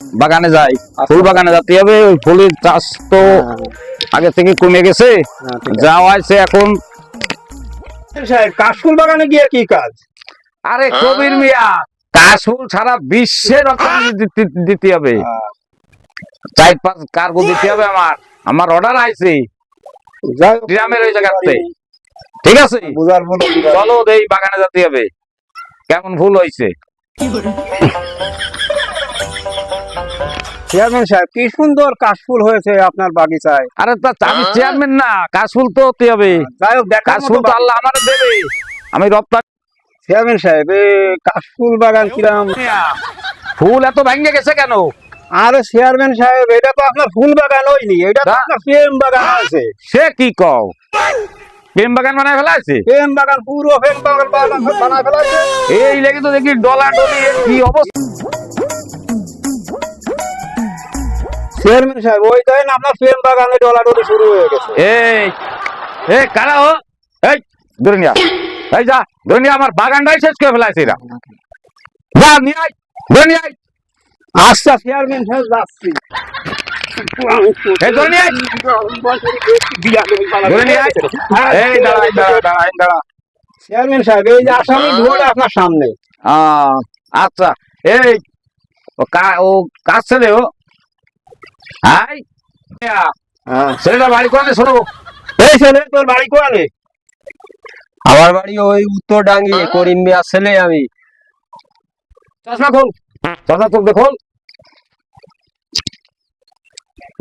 বাগানে যাই, ফুল বাগানে যেতে হবে। ওই ফুলের চাষ তো আগে থেকে কমে গেছে, যাওয়া হয়েছে এখন। সাহেব কাশফুল বাগানে গিয়ে কি কাজ? আরে কবির মিয়া, কাশফুল সারা বিশ্বে রপ্তানি দিতে হবে, 4-5 কার্গো দিতে হবে। আমার অর্ডার আইছে গ্রামের ওই জায়গাতে, ঠিক আছে? চলো এই বাগানে যেতে হবে, কেমন ফুল হয়েছে। চেয়ারম্যান সাহেব কি সুন্দর কাশফুল হয়েছে আপনার বাগিচায়। আরে তা আমি চেয়ারম্যান না, কাশফুল তো হতে হবে। যাই হোক, কাশফুল তো আল্লাহ আমার দেবে, আমি রপ্তানি। চেয়ারম্যান সাহেব এই কাশফুল বাগান কিরাম? ফুল এত ভেঙে গেছে কেন? আরে চেয়ারম্যান সাহেব, এটা তো আপনার ফুল বাগান হয়নি, এটা তো আপনার প্রেম বাগান আছে। সে কি কও, প্রেম বাগান বানায় ফেলাইছে? প্রেম বাগান, পুরো প্রেম বাগান বানায় ফেলাইছে। এই লেগে তো দেখি ডলা ডলি কি অবস্থা। চেয়ারম্যান সাহেব ওই দেন আপনার প্রেম বাগানে ডলাডলি শুরু হয়ে গেছে। এই কারা ও? এই ধরে নিয়া, এই যা ধরে নিয়া, আমার বাগানটাই শেষ করে ফেলাইছে এরা। যা নিয়ে আয়, ধরে নিয়ে আয়। আচ্ছা চেয়ারম্যান সাহেব যাচ্ছি। এই ধরে নিয়ে আয়, ধরে নিয়ে আয়। এই দাঁড়া। চেয়ারম্যান সাহেব এই যে আসামি ধরে আপনার সামনে। আচ্ছা, এই ও কাজ ছেলে, ও হাই ছেলেটা বাড়ি করে শোনো। এই ছেলে তোর বাড়ি কোয়ালে? আমার বাড়ি ওই উত্তর ডাঙ্গি, করিম মিয়ার ছেলে আমি। চশমা খোল, চশমা তোর দেখোল।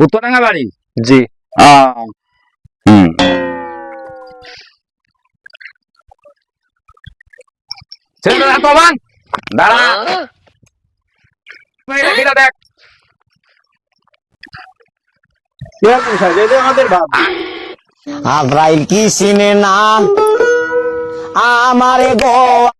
উত্তরডাঙ্গা বাড়ি? জি। ছেলেটা এত বান, দাঁড়া দেখ। চেয়ারম্যান সাহেব এই যে আমাদের ভাব। আব্রাইল কি চিনে না আমারে গো।